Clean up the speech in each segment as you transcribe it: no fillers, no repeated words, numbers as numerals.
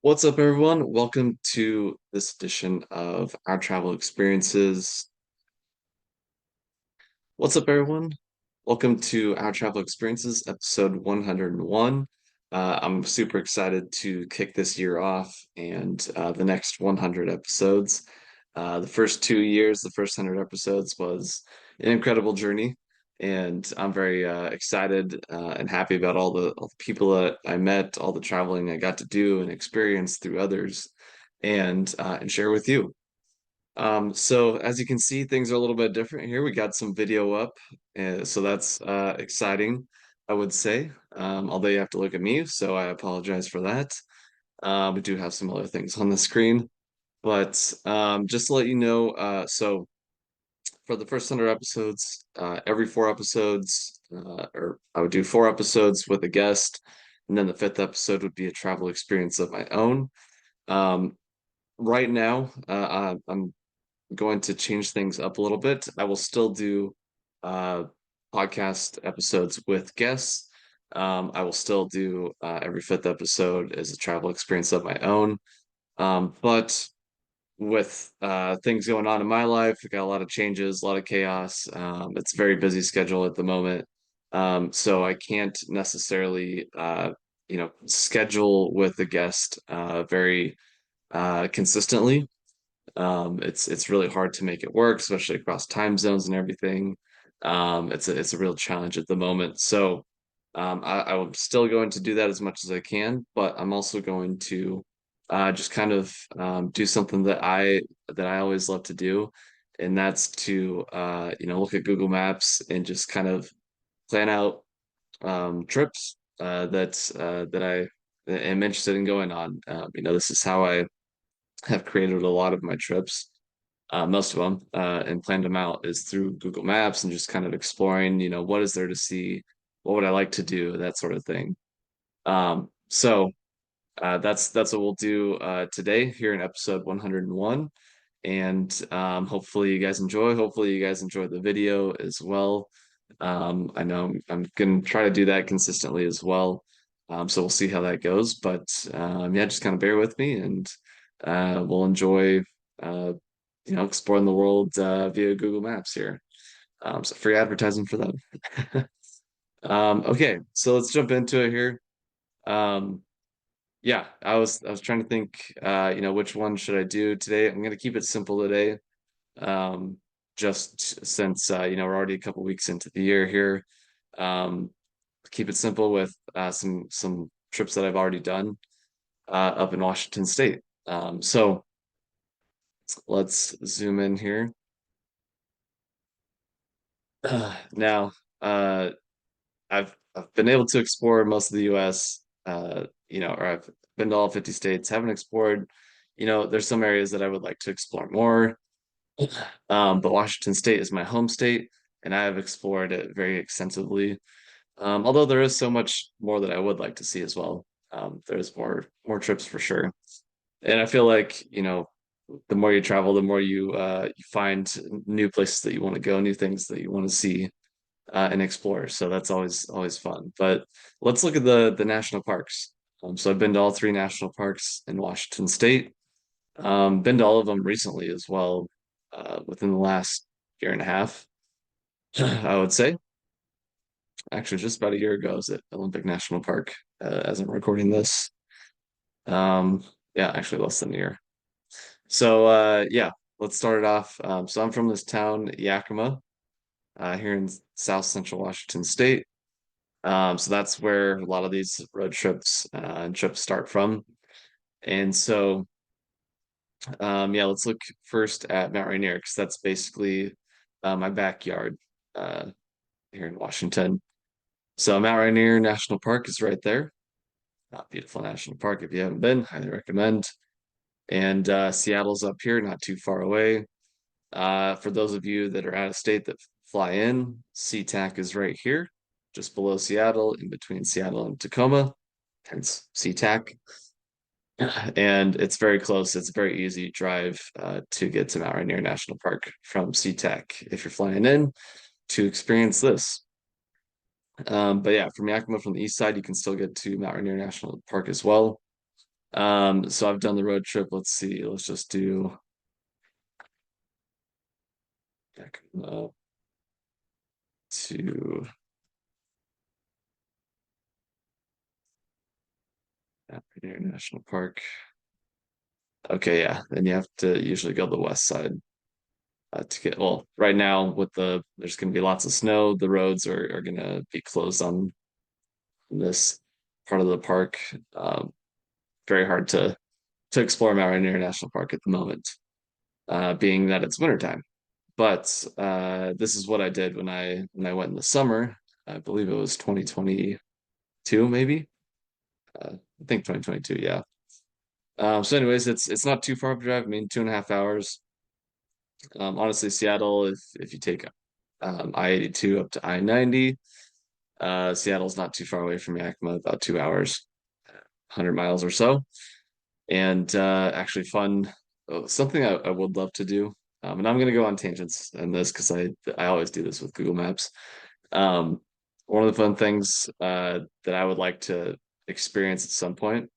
What's up, everyone? Welcome to this edition of Our Travel Experiences. What's up, everyone? Welcome to Our Travel Experiences, episode 101. I'm super excited to kick this year off and the next 100 episodes. The first 2 years, the first 100 episodes was an incredible journey, and I'm very excited and happy about all the people that I met, all the traveling I got to do and experience through others, and share with you. So as you can see, things are a little bit different here. We got some video up, so that's exciting, I would say. Although you have to look at me, so I apologize for that. We do have some other things on the screen, but just to let you know, so for the first 100 episodes, every 4 episodes, or I would do 4 episodes with a guest, and then the fifth episode would be a travel experience of my own. Um, right now, I'm going to change things up a little bit. I will still do uh, podcast episodes with guests. I will still do every fifth episode as a travel experience of my own. But with things going on in my life, I got a lot of changes, a lot of chaos. It's a very busy schedule at the moment. So I can't necessarily, schedule with a guest very consistently. It's really hard to make it work, especially across time zones and everything. It's a real challenge at the moment. So I'm still going to do that as much as I can, but I'm also going to just kind of do something that I always love to do, and that's to look at Google Maps and just kind of plan out trips that I am interested in going on. This is how I have created a lot of my trips, most of them, and planned them out is through Google Maps and just kind of exploring, what is there to see, what would I like to do, that sort of thing. So that's what we'll do today here in episode 101. And hopefully you guys enjoy. Hopefully you guys enjoy the video as well. I know I'm gonna try to do that consistently as well. So we'll see how that goes. But yeah, just kind of bear with me and we'll enjoy uh, exploring the world via Google Maps here. So free advertising for them. Okay, so let's jump into it here. Um, yeah, I was trying to think, which one should I do today? I'm gonna keep it simple today, just since we're already a couple weeks into the year here. Um, Keep it simple with some trips that I've already done up in Washington State. So let's zoom in here. Now, uh, I've been able to explore most of the U.S. Or I've been to all 50 states. Haven't explored, there's some areas that I would like to explore more. But Washington State is my home state, and I have explored it very extensively. Although there is so much more that I would like to see as well. There's more trips for sure. And I feel like, the more you travel, the more you find new places that you want to go, new things that you want to see and explore. So that's always fun. But let's look at the national parks. So I've been to all three national parks in Washington State. Been to all of them recently as well, within the last year and a half, I would say. Actually, just about a year ago, I was at Olympic National Park as I'm recording this. Um, yeah, actually less than a year. So yeah, let's start it off. So I'm from this town, Yakima, here in South Central Washington State. So that's where a lot of these road trips and trips start from. And so yeah, let's look first at Mount Rainier because that's basically my backyard here in Washington. So Mount Rainier National Park is right there. Beautiful national park. If you haven't been, highly recommend. And Seattle's up here, not too far away. For those of you that are out of state that fly in, SeaTac is right here, just below Seattle, in between Seattle and Tacoma, hence SeaTac. And it's very close. It's a very easy drive to get to Mount Rainier National Park from SeaTac if you're flying in to experience this. But yeah, from Yakima from the east side, you can still get to Mount Rainier National Park as well. So I've done the road trip. Let's see. Let's just do back up to Appian National Park. Okay, yeah. Then you have to usually go the west side to get, well, right now with there's going to be lots of snow. The roads are going to be closed on this part of the park. Very hard to explore Mount Rainier National Park at the moment, being that it's wintertime. But this is what I did when I went in the summer. I believe it was 2022, maybe. I think 2022, yeah. So anyways, it's not too far of a drive. I mean, 2.5 hours. Honestly, Seattle, if you take I-82 up to I-90, Seattle's not too far away from Yakima, about 2 hours, 100 miles or so. And actually fun, something I would love to do. And I'm gonna go on tangents in this because I always do this with Google Maps. Um, One of the fun things that I would like to experience at some point.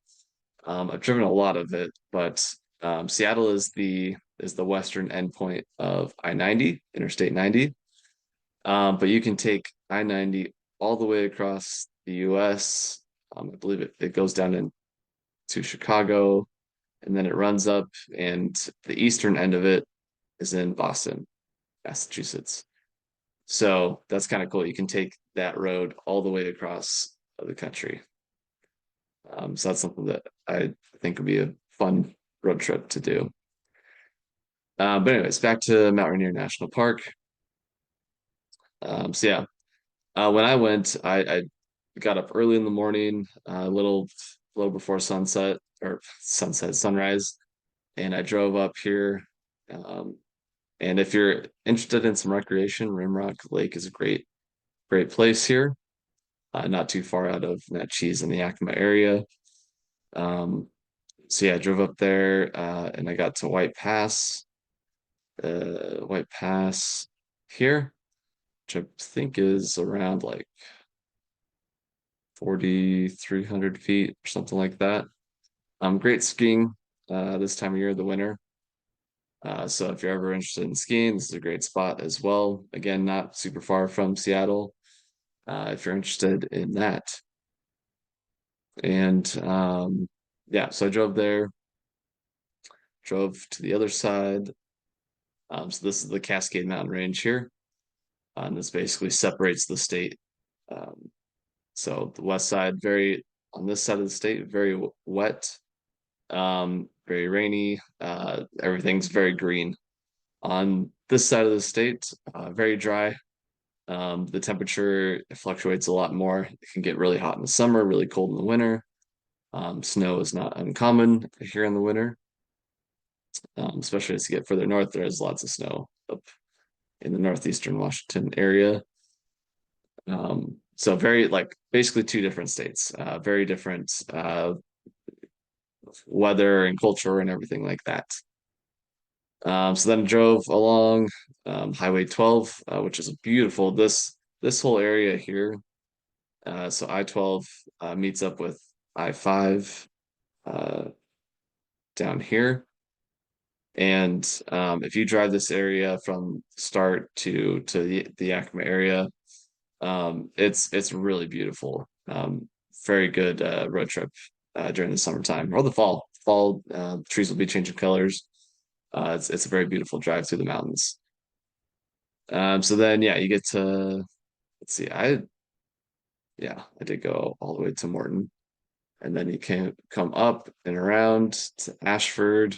I've driven a lot of it, but Seattle is the western endpoint of I-90, Interstate 90. But you can take I-90 all the way across the US. I believe it goes down into Chicago, and then it runs up, and the eastern end of it is in Boston, Massachusetts. So that's kind of cool. You can take that road all the way across the country. So that's something that I think would be a fun road trip to do. But anyways, back to Mount Rainier National Park. So yeah, when I went, I got up early in the morning, a little before sunset or sunrise, and I drove up here. Um, and if you're interested in some recreation, Rimrock Lake is a great place here. Not too far out of Natchez in the Yakima area. Um, so yeah, I drove up there and I got to White Pass here, which I think is around like 4,300 feet or something like that. Great skiing this time of year, the winter. So if you're ever interested in skiing, this is a great spot as well. Again, not super far from Seattle, if you're interested in that. And yeah, so I drove there, drove to the other side. So this is the Cascade Mountain Range here. And this basically separates the state. Um, so the west side, on this side of the state, very wet, very rainy. Everything's very green. On this side of the state, very dry. The temperature fluctuates a lot more. It can get really hot in the summer, really cold in the winter. Snow is not uncommon here in the winter, especially as you get further north. There is lots of snow up in the northeastern Washington area. So very like basically two different states, very different weather and culture and everything like that. So then drove along Highway 12, which is a beautiful this whole area here. So I-12 meets up with I-5 uh, down here. And if you drive this area from start to the Yakima area, it's really beautiful. Very good road trip during the summertime or the fall. Fall, trees will be changing colors. It's a very beautiful drive through the mountains. So then yeah, you get to let's see, I did go all the way to Morton, and then you can come up and around to Ashford,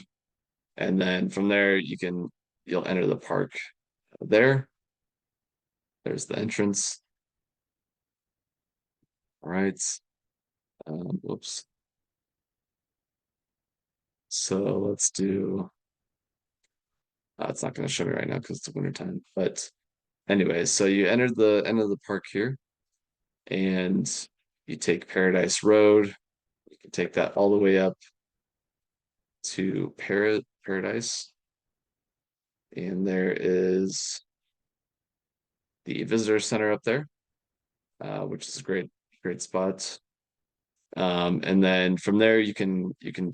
and then from there you'll enter the park there. There's the entrance. All right. Whoops. So let's do. It's not going to show me right now because it's winter time. But anyways, so you enter the end of the park here, and you take Paradise Road. You can take that all the way up to Paradise, and there is the visitor center up there, which is a great spot. And then from there you can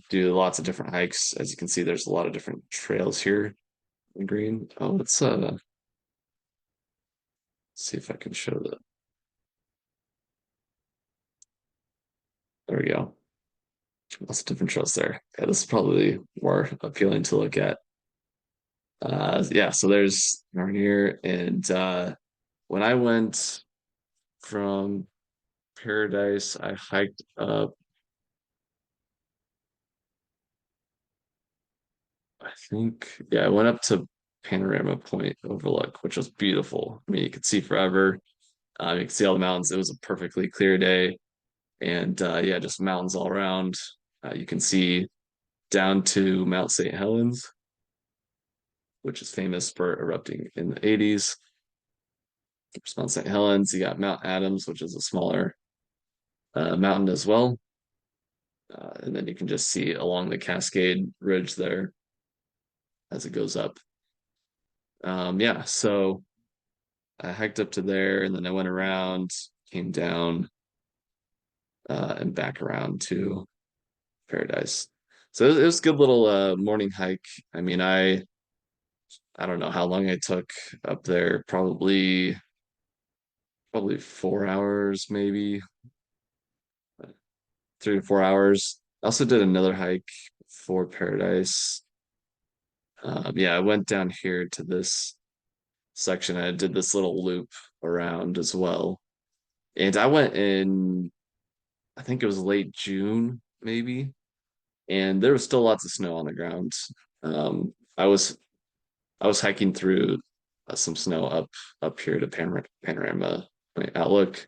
do lots of different hikes. As you can see, there's a lot of different trails here in green. Oh, let's see if I can show the there we go. Lots of different trails there. Yeah, this is probably more appealing to look at. Yeah, so there's Narnier, and when I went from Paradise, I hiked up, I think, yeah, I went up to Panorama Point Overlook, which was beautiful. I mean, you could see forever. You could see all the mountains. It was a perfectly clear day, and yeah, just mountains all around. You can see down to Mount St. Helens, which is famous for erupting in the 80s. There's Mount St. Helens. You got Mount Adams, which is a smaller mountain as well. And then you can just see along the Cascade Ridge there as it goes up. Yeah, so I hiked up to there and then I went around, came down, and back around to Paradise. So it was a good little morning hike. I mean, I don't know how long I took up there, probably 4 hours, maybe 3 to 4 hours. I also did another hike for Paradise. Yeah, I went down here to this section. I did this little loop around as well. And I went in, I think it was late June, maybe, and there was still lots of snow on the ground. I was hiking through some snow up here to Panorama Outlook,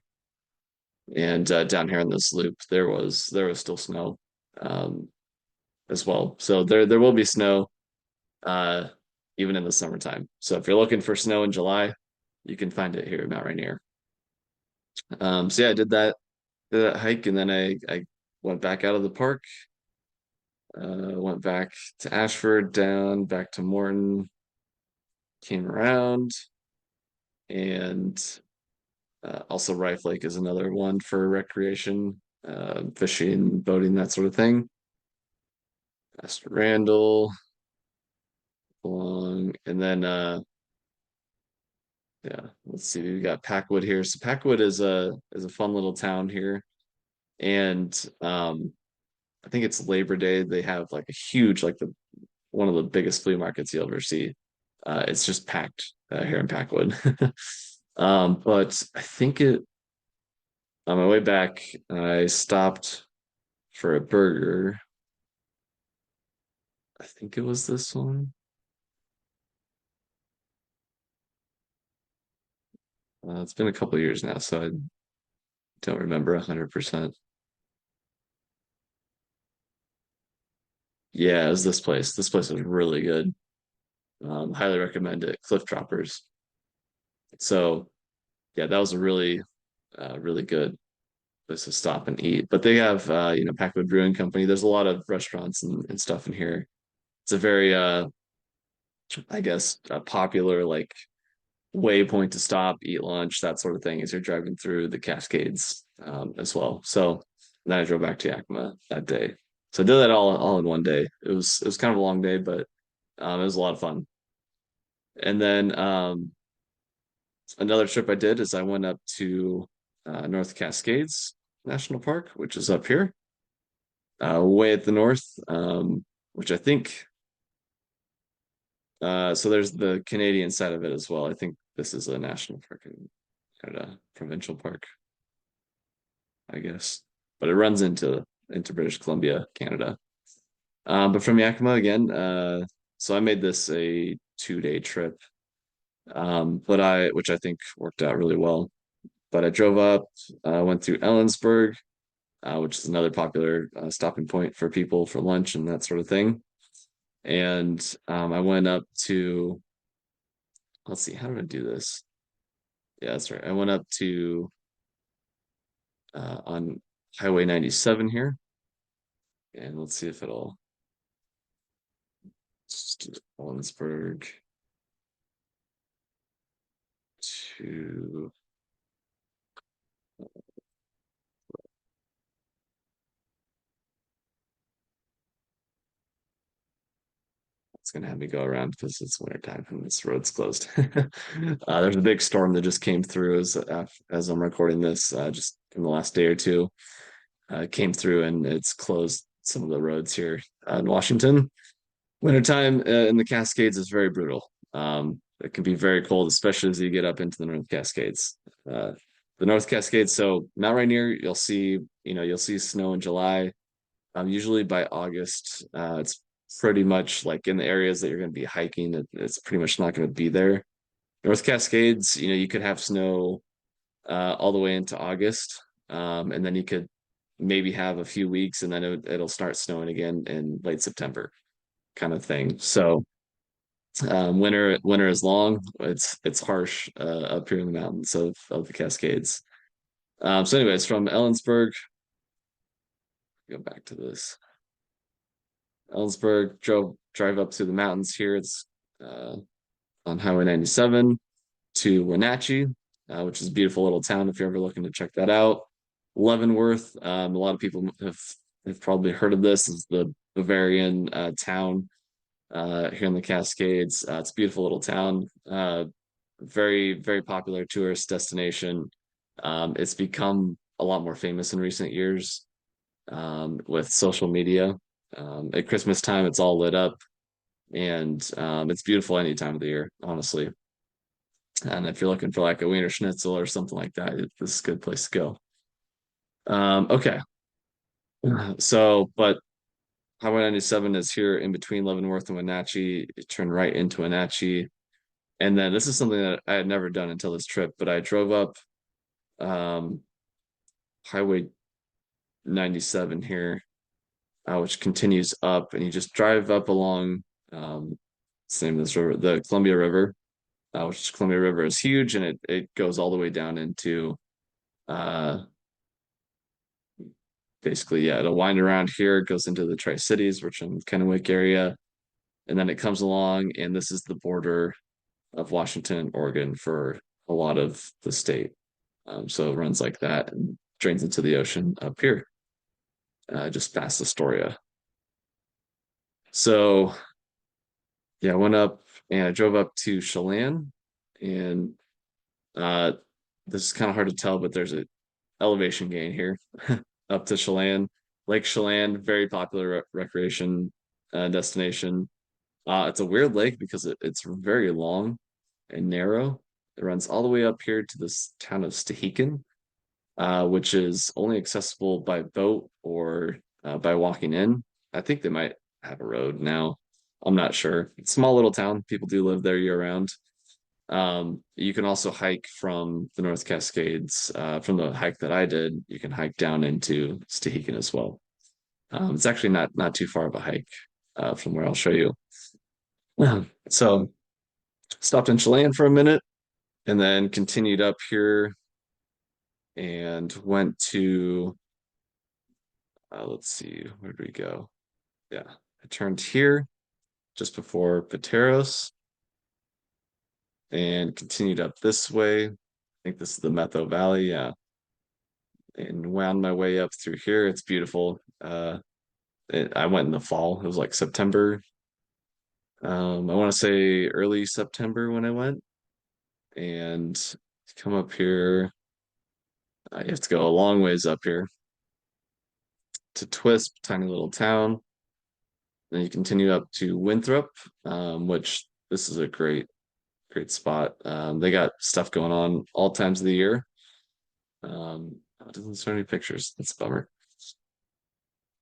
and down here in this loop there was still snow um, as well. So there will be snow uh, even in the summertime. So if you're looking for snow in July, you can find it here at Mount Rainier. So yeah, I did that hike, and then I went back out of the park, went back to Ashford, down back to Morton, came around, and also Rife Lake is another one for recreation, fishing, boating, that sort of thing. Past Randall, along, and then yeah, let's see, we got Packwood here. So Packwood is a fun little town here, and I think it's Labor Day. They have like a huge, like the one of the biggest flea markets you'll ever see. It's just packed here in Packwood. But I think on my way back, I stopped for a burger. I think it was this one. It's been a couple of years now, so I don't remember 100%. Yeah, it was this place. This place was really good. Highly recommend it. Cliff Droppers. So yeah, that was a really good place to stop and eat. But they have Packwood Brewing Company. There's a lot of restaurants and stuff in here. It's a very I guess a popular like waypoint to stop, eat lunch, that sort of thing as you're driving through the Cascades as well. So then I drove back to Yakima that day. So I did that all in one day. It was kind of a long day, but it was a lot of fun. And then another trip I did is I went up to North Cascades National Park, which is up here, way at the north, which I think. So there's the Canadian side of it as well. I think this is a national park in Canada, provincial park, I guess, but it runs into British Columbia, Canada. But from Yakima again, so I made this a 2-day trip, but which I think worked out really well. But I drove up, went through Ellensburg, which is another popular stopping point for people for lunch and that sort of thing. And I went up to, let's see, how did I do this? Yeah, that's right. I went up to on Highway 97 here, and let's see if it'll Ellensburg to it's gonna have me go around because it's wintertime and this road's closed. There's a big storm that just came through as I'm recording this, just in the last day or two. Came through and it's closed some of the roads here in Washington. Wintertime in the Cascades is very brutal. It can be very cold, especially as you get up into the North Cascades. Uh, the North Cascades, so Mount Rainier, you'll see snow in July. Usually by August, it's pretty much like in the areas that you're going to be hiking, it's pretty much not going to be there. North Cascades, you could have snow all the way into August, and then you could maybe have a few weeks, and then it'll start snowing again in late September, kind of thing. So winter is long. It's harsh up here in the mountains of the Cascades. So, anyways, from Ellensburg, go back to this. Ellensburg drive up to the mountains here. It's uh, on Highway 97 to Wenatchee, which is a beautiful little town if you're ever looking to check that out. Leavenworth, a lot of people have probably heard of this. Is the Bavarian town here in the Cascades. It's a beautiful little town. Very, very popular tourist destination. It's become a lot more famous in recent years with social media. At Christmas time, it's all lit up, and it's beautiful any time of the year, honestly. And if you're looking for like a Wiener Schnitzel or something like that, this is a good place to go. Okay. But Highway 97 is here in between Leavenworth and Wenatchee. You turn right into Wenatchee. And then this is something that I had never done until this trip, but I drove up um, Highway 97 here, which continues up, and you just drive up along same this river, the Columbia River, which Columbia River is huge, and it goes all the way down into uh, basically, yeah, it'll wind around here, it goes into the Tri-Cities, which in Kennewick area, and then it comes along, and this is the border of Washington and Oregon for a lot of the state. So it runs like that and drains into the ocean up here, just past Astoria. So yeah, I went up and I drove up to Chelan, and uh, this is kind of hard to tell, but there's a elevation gain here up to Chelan. Lake Chelan, very popular recreation destination. It's a weird lake because it's very long and narrow. It runs all the way up here to this town of Stehekin, which is only accessible by boat or by walking in. I think they might have a road now. I'm not sure. It's a small little town. People do live there year round. You can also hike from the North Cascades. From the hike that I did, you can hike down into Stehekin as well. It's actually not too far of a hike from where I'll show you. So stopped in Chelan for a minute and then continued up here and went to let's see, where did we go? Yeah, I turned here just before Pateros and continued up this way. I think this is the Metho Valley, yeah, and wound my way up through here. It's beautiful. I went in the fall. It was like September. I want to say early September when I went, and come up here. You have to go a long ways up here to Twisp, tiny little town. Then you continue up to Winthrop, which this is a great spot. They got stuff going on all times of the year. It doesn't show any pictures. That's a bummer.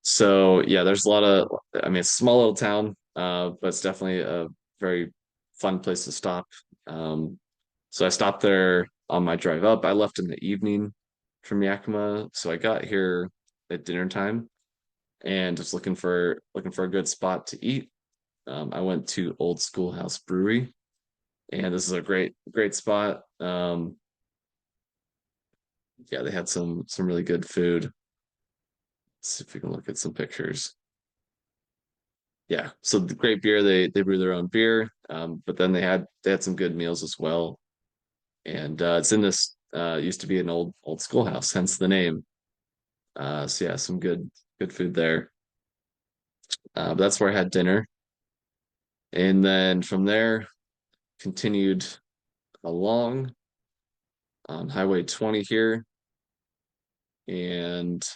So yeah, there's a lot of, I mean, it's a small little town, but it's definitely a very fun place to stop. So I stopped there on my drive up. I left in the evening from Yakima, so I got here at dinner time and just looking for a good spot to eat. I went to Old Schoolhouse Brewery, and this is a great spot. Yeah, they had some really good food. Let's see if we can look at some pictures. Yeah, so the great beer. They brew their own beer, but then they had some good meals as well. And it's in this used to be an old schoolhouse, hence the name. So yeah, some good food there. But that's where I had dinner. And then from there, continued along on Highway 20 here. And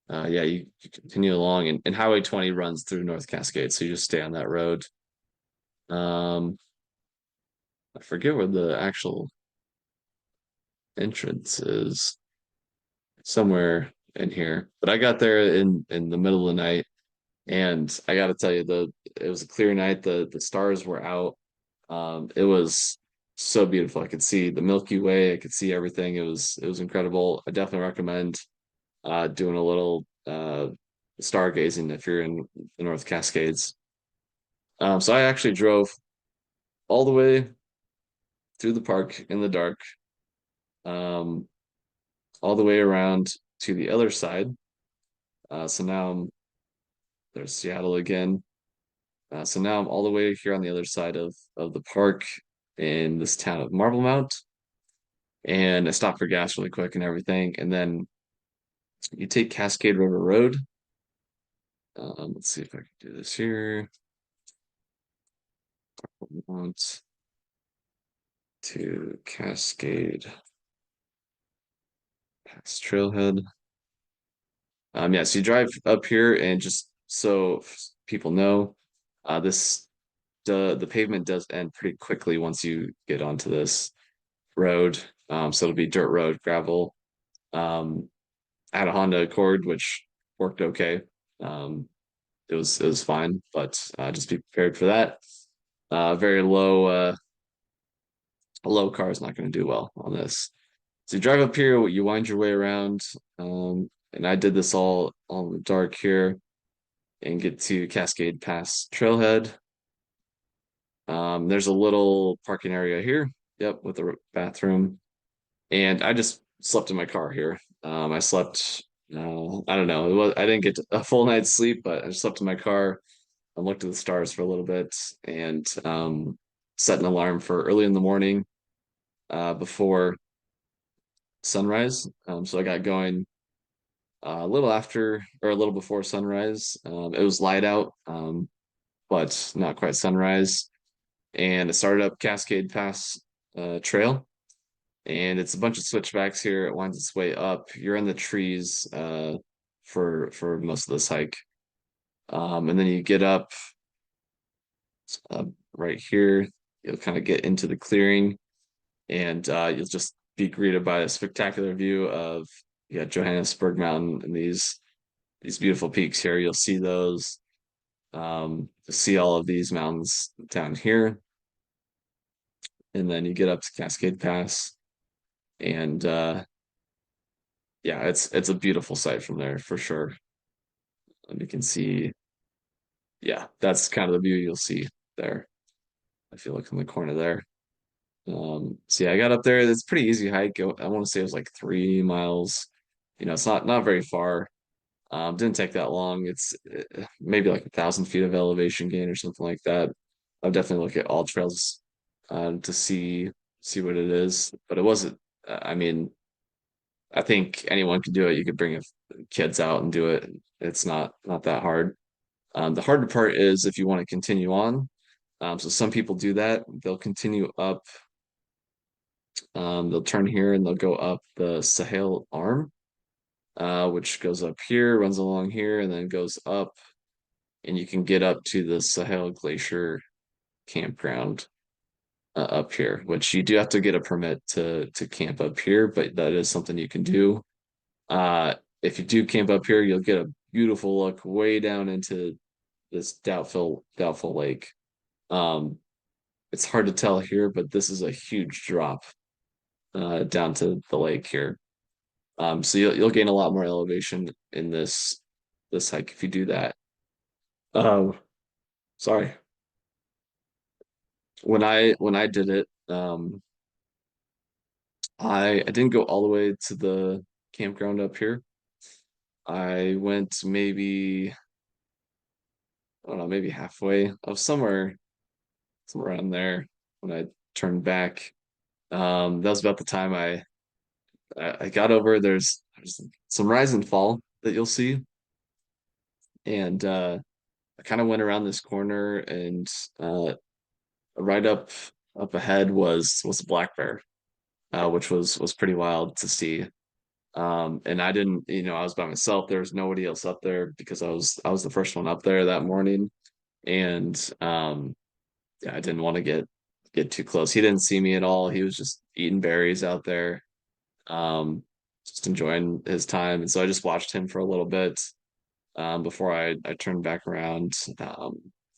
yeah, you continue along, and Highway 20 runs through North Cascade, so you just stay on that road. Um, I forget where the actual entrance is, somewhere in here. But I got there in the middle of the night, and I got to tell you, the it was a clear night. The stars were out. It was so beautiful. I could see the Milky Way. I could see everything. It was incredible. I definitely recommend doing a little stargazing if you're in the North Cascades. So I actually drove all the way through the park in the dark, um, all the way around to the other side. So now there's Seattle again. So now I'm all the way here on the other side of the park in this town of Marble Mount. And I stopped for gas really quick and everything. And then you take Cascade River Road. Let's see if I can do this here. Want to Cascade past Trailhead. Yeah, so you drive up here, and just so people know, this the pavement does end pretty quickly once you get onto this road. So it'll be dirt road, gravel. Um, I had a Honda Accord, which worked okay. Um, it was fine, but just be prepared for that. Very low car is not going to do well on this. So you drive up here, you wind your way around, and I did this all in the dark here, and get to Cascade Pass Trailhead. There's a little parking area here, yep, with a bathroom, and I just slept in my car here. I slept, I don't know, I didn't get a full night's sleep, but I just slept in my car. I looked at the stars for a little bit, and set an alarm for early in the morning, before sunrise. So I got going a little after or a little before sunrise. It was light out, but not quite sunrise. And I started up Cascade Pass Trail, and it's a bunch of switchbacks here. It winds its way up. You're in the trees for most of this hike, and then you get up uh, right here. You'll kind of get into the clearing, and you'll just be greeted by a spectacular view of, yeah, Johannesburg Mountain and these beautiful peaks here. You'll see those. To see all of these mountains down here, and then you get up to Cascade Pass, and yeah, it's a beautiful sight from there for sure. And you can see, yeah, that's kind of the view you'll see there. If you look in the corner there. So yeah, I got up there. It's a pretty easy hike. I want to say it was like 3 miles. It's not very far. Didn't take that long. It's maybe like 1,000 feet of elevation gain or something like that. I'll definitely look at all trails to see what it is. But it wasn't. I mean, I think anyone could do it. You could bring kids out and do it. It's not that hard. The harder part is if you want to continue on. So some people do that. They'll continue up. They'll turn here and they'll go up the Sahel Arm, which goes up here, runs along here, and then goes up, and you can get up to the Sahel Glacier campground up here, which you do have to get a permit to camp up here, but that is something you can do. If you do camp up here, you'll get a beautiful look way down into this doubtful lake. Um, it's hard to tell here, but this is a huge drop down to the lake here. So you'll gain a lot more elevation in this hike if you do that. Um, Sorry. When I did it, I didn't go all the way to the campground up here. I went maybe, I don't know, maybe halfway. I was somewhere around there when I turned back. That was about the time I got over. There's some rise and fall that you'll see, and I kind of went around this corner, and uh, right up ahead was a black bear, which was pretty wild to see. And I didn't, I was by myself. There was nobody else up there because I was the first one up there that morning, and yeah, I didn't want to get too close. He didn't see me at all. He was just eating berries out there, um, just enjoying his time. And so I just watched him for a little bit before I turned back around.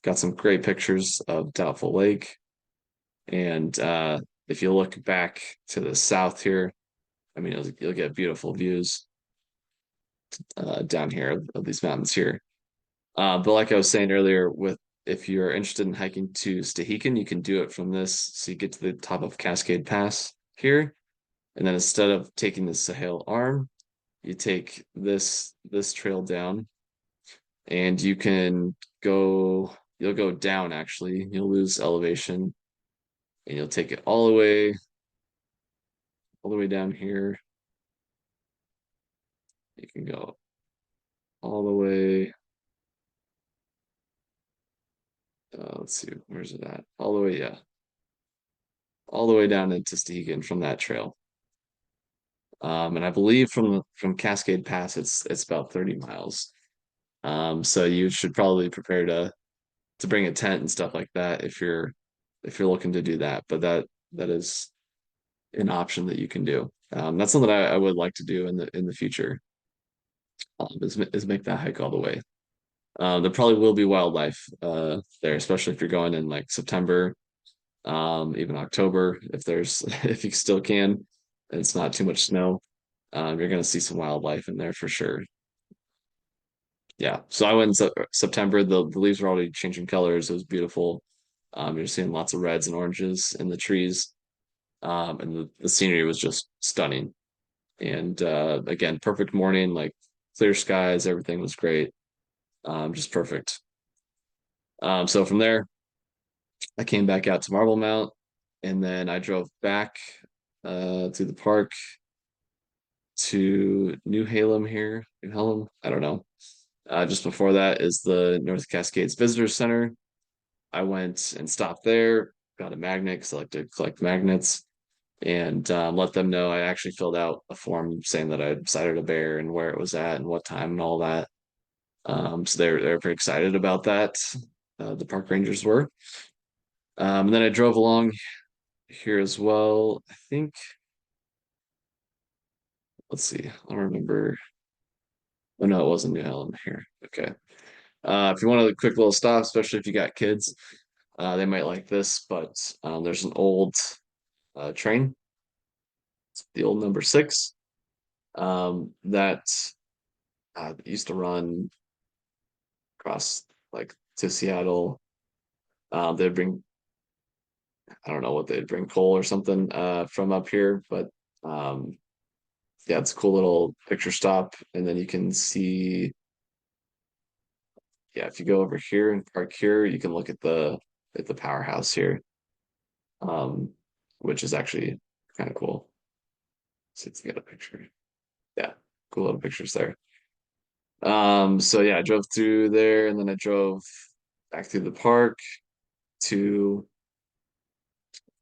Got some great pictures of Doubtful Lake, and if you look back to the south here, I mean, you'll get beautiful views down here of these mountains here. But like I was saying earlier, with if you're interested in hiking to Stehekin, you can do it from this. So you get to the top of Cascade Pass here, and then instead of taking the Sahel Arm, you take this trail down, and you'll go down actually. You'll lose elevation, and you'll take it all the way down here. You can go all the way. Let's see, where's it at? All the way, yeah, all the way down into Stehekin from that trail. And I believe from Cascade Pass, it's about 30 miles. So you should probably prepare to bring a tent and stuff like that if you're looking to do that. But that is an option that you can do. That's something I would like to do in the future. Is make that hike all the way. There probably will be wildlife there, especially if you're going in like September, even October, if there's if you still can, and it's not too much snow. You're gonna see some wildlife in there for sure. Yeah. So I went in September. The leaves were already changing colors. It was beautiful. You're seeing lots of reds and oranges in the trees. And the scenery was just stunning. And again, perfect morning, like clear skies, everything was great. Just perfect. So from there, I came back out to Marble Mount, and then I drove back through the park to New Halem here. New Halem, I don't know. Just before that is the North Cascades Visitor Center. I went and stopped there, got a magnet because I like to collect magnets, and let them know I actually filled out a form saying that I sighted a bear and where it was at and what time and all that. So they're pretty excited about that. The park rangers were. And then I drove along here as well. I think, let's see, I don't remember. Oh no, it wasn't New Helen here. Okay. If you want a quick little stop, especially if you got kids, they might like this, but there's an old train, it's the old number six, that used to run across like to Seattle. They'd bring, I don't know what they'd bring, coal or something from up here, but um, yeah, it's a cool little picture stop. And then you can see, yeah, if you go over here and park here, you can look at the powerhouse here, um, which is actually kind of cool. See if we get a picture. Yeah, cool little pictures there. So yeah, I drove through there, and then I drove back through the park to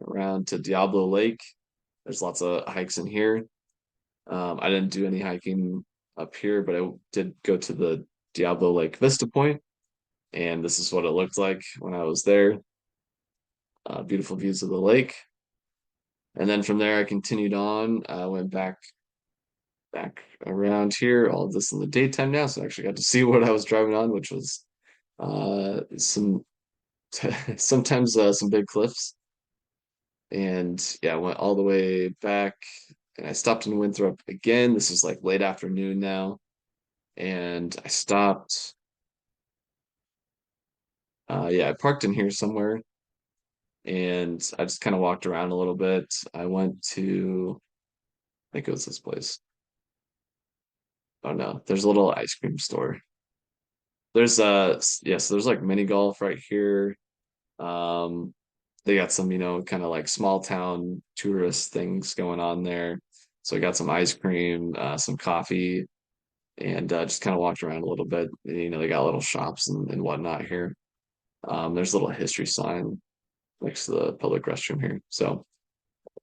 around to Diablo Lake. There's lots of hikes in here. I didn't do any hiking up here, but I did go to the Diablo Lake Vista Point, and this is what it looked like when I was there. Beautiful views of the lake. And then from there, I continued on. I went back around here. All of this in the daytime now, so I actually got to see what I was driving on, which was some sometimes some big cliffs. And yeah, I went all the way back, and I stopped in Winthrop again. This is like late afternoon now, and I stopped. Yeah, I parked in here somewhere, and I just kind of walked around a little bit. I went to, I think it was this place. Oh no, there's a little ice cream store. There's yes, there's like mini golf right here. Um, they got some, kind of like small town tourist things going on there. So I got some ice cream, some coffee, and just kind of walked around a little bit. They got little shops and whatnot here. There's a little history sign next to the public restroom here. So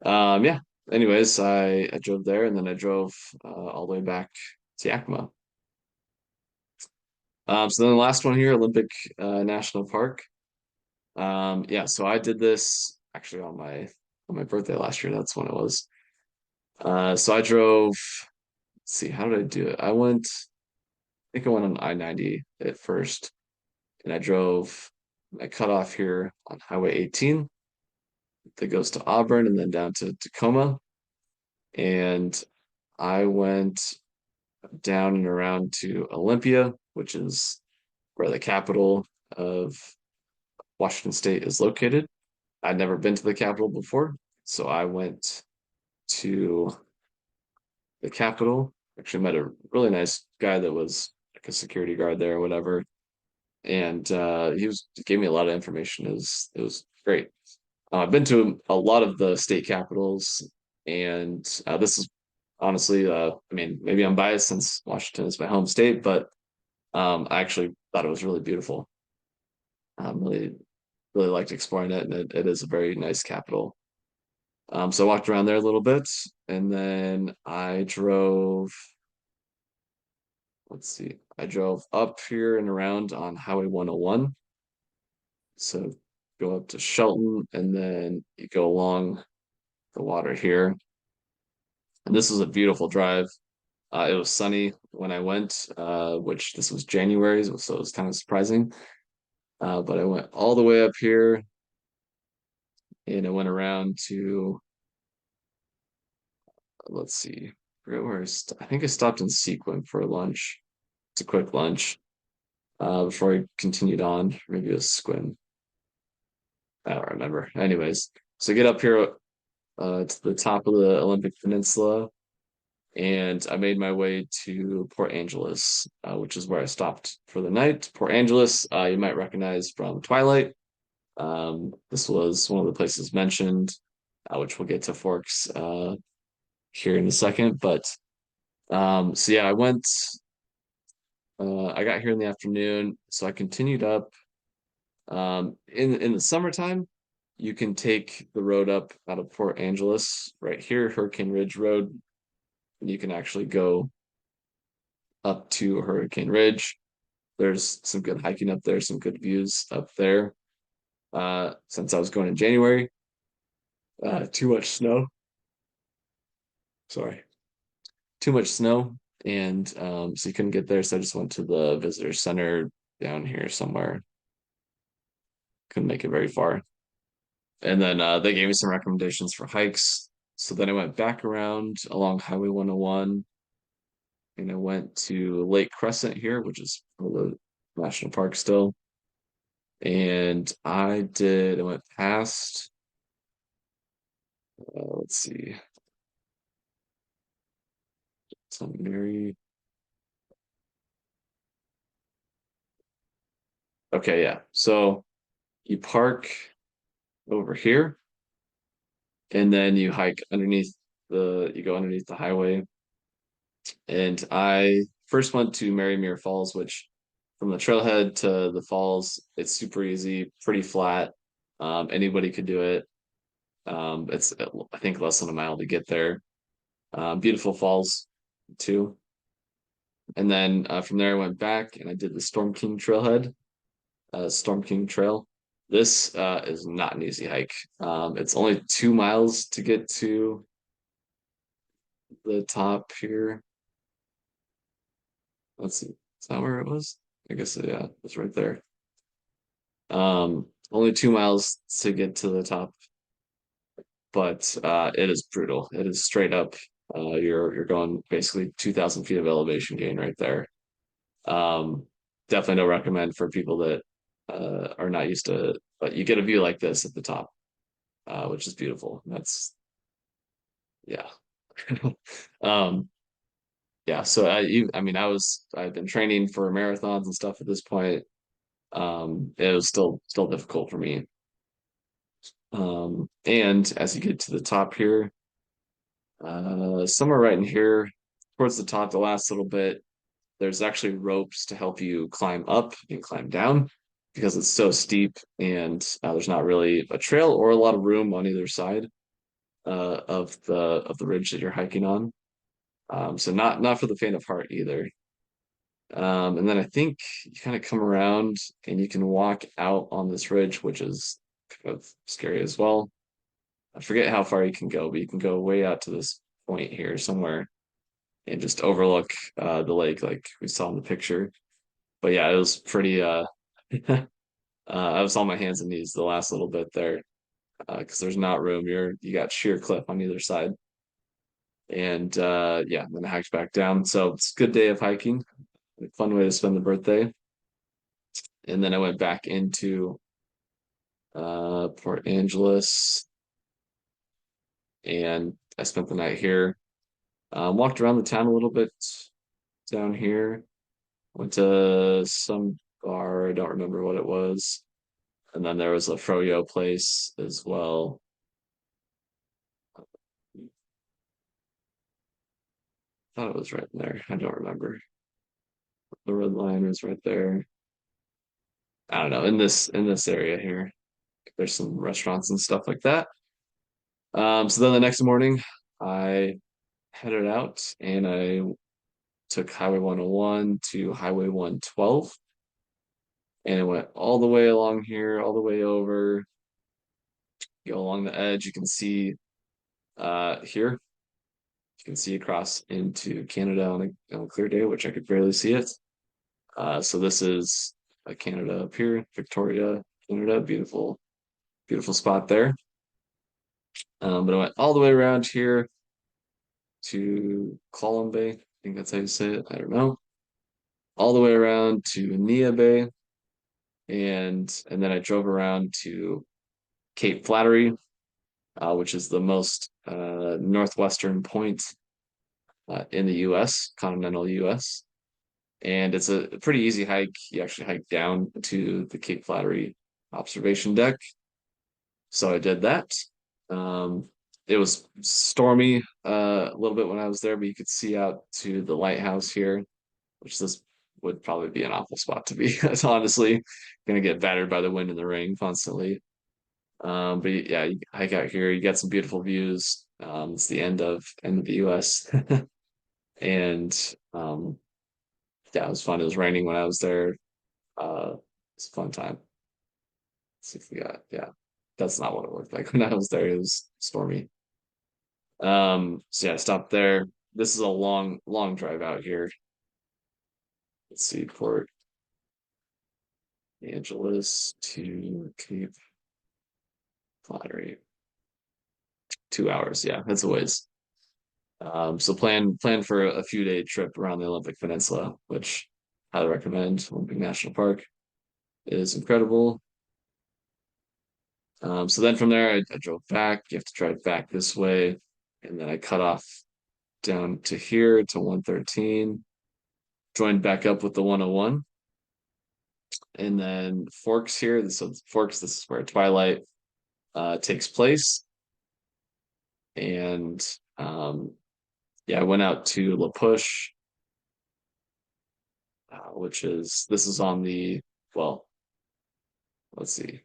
yeah. Anyways, I drove there and then I drove all the way back to Yakima. So then the last one here, Olympic National Park. Yeah, so I did this actually on my birthday last year. That's when it was. So I drove. Let's see, how did I do it? I think I went on I-90 at first, and I cut off here on Highway 18 that goes to Auburn and then down to Tacoma. And I went down and around to Olympia, which is where the capital of Washington State is located. I'd never been to the capital before, so I went to the capital. Actually, met a really nice guy that was like a security guard there or whatever, and he gave me a lot of information. It was great. I've been to a lot of the state capitals, and this is honestly, I mean, maybe I'm biased since Washington is my home state, but I actually thought it was really beautiful. Really, really liked exploring it, and it is a very nice capital. So I walked around there a little bit, and then let's see, I drove up here and around on Highway 101. So go up to Shelton, and then you go along the water here. And this was a beautiful drive. It was sunny when I went, which this was January, so it was kind of surprising. But I went all the way up here and I went around to, let's see, I forget where I think I stopped in Sequim for lunch. It's a quick lunch before I continued on. Maybe it was Squim. I don't remember. Anyways, so get up here to the top of the Olympic Peninsula, and I made my way to Port Angeles, which is where I stopped for the night. Port Angeles, you might recognize from Twilight. This was one of the places mentioned, which we'll get to Forks here in a second. But so yeah, I got here in the afternoon, so I continued up. In the summertime, you can take the road up out of Port Angeles right here, Hurricane Ridge Road, and you can actually go up to Hurricane Ridge. There's some good hiking up there, some good views up there. Since I was going in January, too much snow. Sorry, too much snow, and so you couldn't get there. So I just went to the visitor center down here somewhere. Couldn't make it very far. And then they gave me some recommendations for hikes. So then I went back around along Highway 101 and I went to Lake Crescent here, which is the national park still. And I went past, let's see, St. Mary. Okay, yeah. So you park over here and then you go underneath the highway. And I first went to Marymuir Falls, which from the trailhead to the falls, it's super easy, pretty flat. Anybody could do it. It's I think less than a mile to get there. Beautiful falls too. And then from there I went back and I did the Storm King trailhead, Storm King Trail. This is not an easy hike. It's only 2 miles to get to the top here. Let's see, is that where it was? I guess yeah, it's right there. Only 2 miles to get to the top, but it is brutal. It is straight up. You're going basically 2,000 feet of elevation gain right there. Um, Definitely no recommend for people that are not used to it, but you get a view like this at the top, which is beautiful. That's yeah. um, yeah. So I mean, I've been training for marathons and stuff at this point. It was still difficult for me. And as you get to the top here, somewhere right in here, towards the top, the last little bit, there's actually ropes to help you climb up and climb down because it's so steep and there's not really a trail or a lot of room on either side of the ridge that you're hiking on. So not for the faint of heart either. And then I think you kind of come around and you can walk out on this ridge, which is kind of scary as well. I forget how far you can go, but you can go way out to this point here somewhere and just overlook the lake like we saw in the picture. But yeah, it was pretty I was on my hands and knees the last little bit there because there's not room. You got sheer cliff on either side. And yeah, then I hiked back down. So it's a good day of hiking, a fun way to spend the birthday. And then I went back into Port Angeles and I spent the night here. Walked around the town a little bit down here. Went to some bar, I don't remember what it was. And then there was a froyo place as well. I thought it was right there. I don't remember. The red line is right there. I don't know, in this area here. There's some restaurants and stuff like that. So then the next morning I headed out and I took Highway 101 to Highway 112 and it went all the way along here, all the way over, go along the edge. You can see here, you can see across into Canada on a clear day, which I could barely see it. So this is Canada up here, Victoria, Canada, beautiful, beautiful spot there. But I went all the way around here to Column Bay. I think that's how you say it. I don't know. All the way around to Nia Bay, and then I drove around to Cape Flattery, which is the most northwestern point in the U.S., continental U.S. And it's a pretty easy hike. You actually hike down to the Cape Flattery observation deck. So I did that. Um, it was stormy a little bit when I was there, but you could see out to the lighthouse here, which this would probably be an awful spot to be. It's honestly gonna get battered by the wind and the rain constantly. But yeah, you hike out here, you get some beautiful views. It's the end of the US. And yeah, it was fun. It was raining when I was there. It's a fun time. Let's see if we got, yeah, that's not what it looked like when I was there. It was stormy. So yeah, I stopped there. This is a long, long drive out here. Let's see, Port Angeles to Cape Flattery. 2 hours. Yeah, that's a ways. So plan for a few day trip around the Olympic Peninsula, which I highly recommend. Olympic National Park is incredible. So then from there, I drove back. You have to drive back this way, and then I cut off down to here to 113. Joined back up with the 101, and then Forks here. So Forks, this is where Twilight takes place, and yeah, I went out to La Push, which is this is on the well, let's see.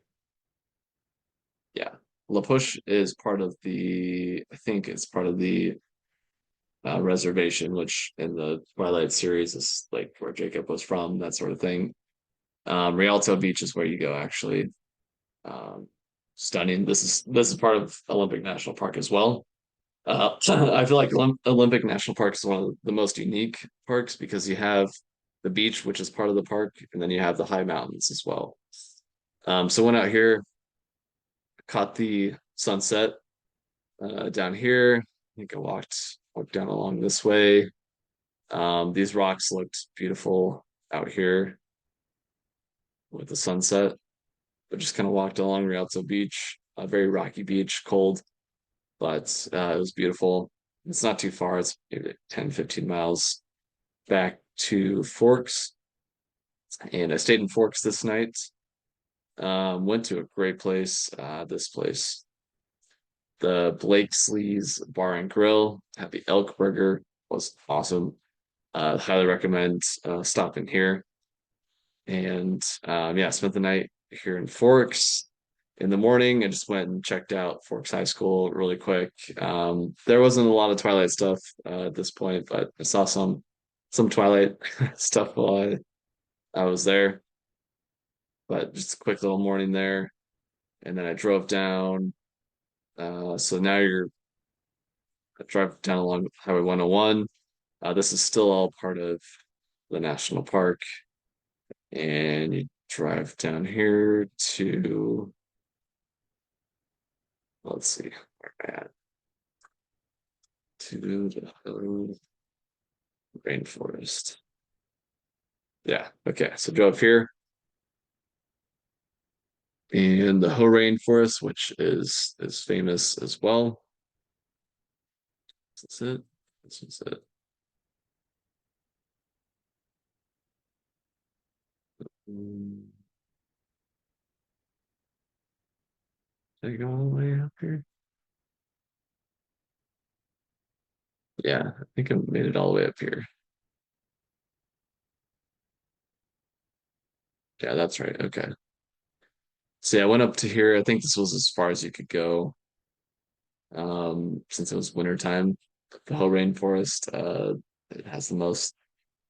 Yeah. La Push is part of I think it's part of the reservation, which in the Twilight series is like where Jacob was from, that sort of thing. Rialto Beach is where you go actually. Um, Stunning. This is part of Olympic National Park as well. I feel like Olympic National Park is one of the most unique parks because you have the beach, which is part of the park, and then you have the high mountains as well. So went out here, caught the sunset down here. I think I walked down along this way. These rocks looked beautiful out here with the sunset, but just kind of walked along Rialto Beach, a very rocky beach, cold, but it was beautiful. It's not too far. It's maybe 10, 15 miles back to Forks. And I stayed in Forks this night. Went to a great place. This place, the Blakesley's Bar and Grill, had the elk burger, was awesome. Highly recommend stopping here. And yeah, spent the night here in Forks. In the morning, I just went and checked out Forks High School really quick. There wasn't a lot of Twilight stuff at this point, but I saw some Twilight stuff while I was there. But just a quick little morning there, and then I drove down. So now I drive down along Highway 101. This is still all part of the national park, and you drive down here to, let's see, where am I at? To the rainforest. Yeah, okay. So drove here and the Hoh Rainforest, which is famous as well. This is it. This is it. Mm, Did I go all the way up here? Yeah, I think I made it all the way up here. Yeah, that's right. Okay. So yeah, I went up to here. I think this was as far as you could go, since it was winter time. The whole rainforest, it has the most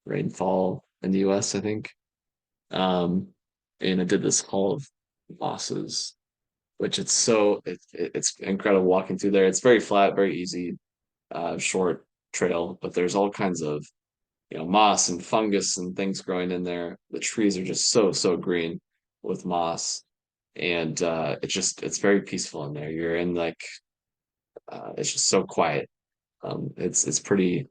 rainfall in the US, I think. Um, and I did this Hall of Mosses, which it's incredible walking through there. It's very flat, very easy, short trail, but there's all kinds of moss and fungus and things growing in there. The trees are just so green with moss, and it's very peaceful in there. You're in like it's just so quiet. It's pretty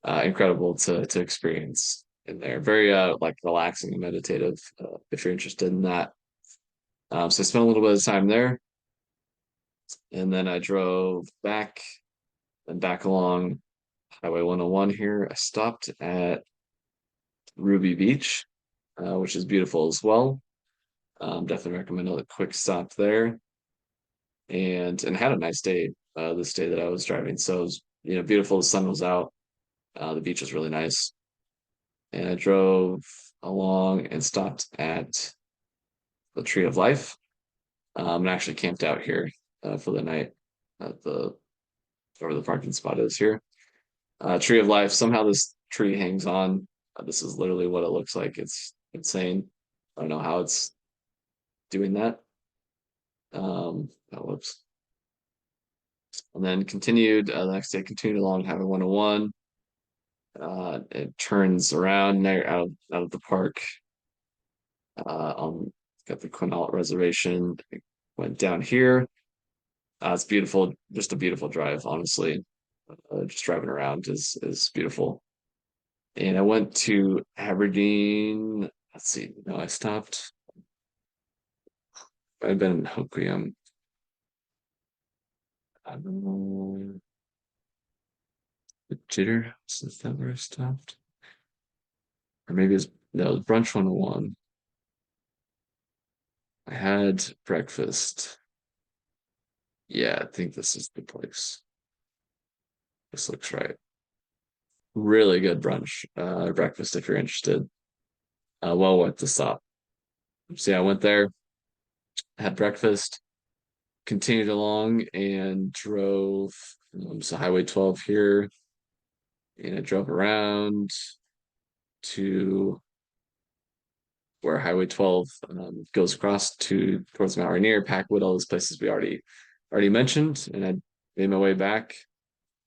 incredible to experience in there. Very like relaxing and meditative if you're interested in that. So I spent a little bit of time there, and then I drove back and back along Highway 101 here. I stopped at Ruby Beach, which is beautiful as well. Definitely recommend a quick stop there, and had a nice day this day that I was driving. So it was beautiful. The sun was out. The beach was really nice, and I drove along and stopped at the Tree of Life. And actually camped out here for the night at the where the parking spot is here. Tree of Life. Somehow this tree hangs on. This is literally what it looks like. It's insane. I don't know how it's doing that. Oh, whoops. And then continued the next day. Continued along Highway 101. It turns around there out of the park. On got the Quinault Reservation. It went down here. It's beautiful, just a beautiful drive, honestly. Just driving around is beautiful. And I went to Aberdeen. Let's see. No, I stopped. I've been in Hoquiam. I don't know. The Jitter House, is that where I stopped? Or maybe it's no, it was Brunch 101. I had breakfast. Yeah, I think this is the place. This looks right. Really good brunch, breakfast if you're interested. Well worth the stop. So yeah, I went there, had breakfast, continued along and drove so Highway 12 here, and I drove around to where Highway 12 goes across to towards Mount Rainier, Packwood, all those places we already mentioned, and I made my way back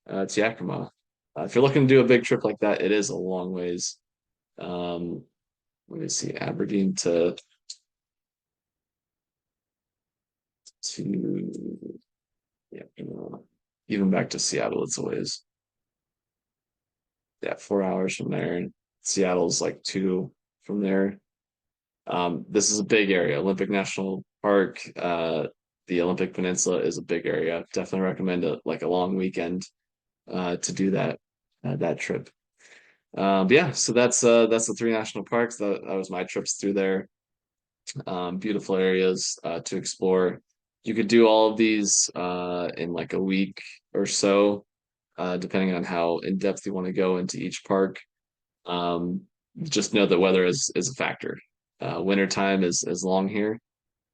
to Yakima. If you're looking to do a big trip like that, it is a long ways. Um, Let me see, Aberdeen to yeah, even back to Seattle, it's a ways. Yeah, 4 hours from there. Seattle's like two from there. This is a big area. Olympic National Park, the Olympic Peninsula is a big area. Definitely recommend like a long weekend to do that trip. But yeah, so that's the three national parks. That was my trips through there. Beautiful areas to explore. You could do all of these in like a week or so, depending on how in depth you want to go into each park. Um, just know that weather is a factor. Wintertime is long here,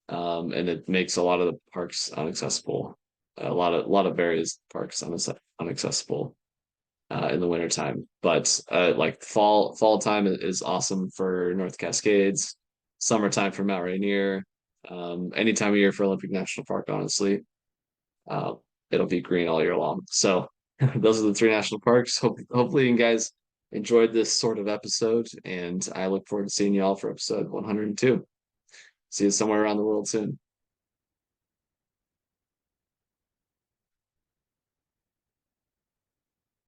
and it makes a lot of the parks inaccessible. A lot of various parks inaccessible in the wintertime. But like fall time is awesome for North Cascades, summertime for Mount Rainier, any time of year for Olympic National Park, honestly. Uh, it'll be green all year long. So those are the three national parks. Hopefully you guys enjoyed this sort of episode, and I look forward to seeing you all for episode 102. See you somewhere around the world soon.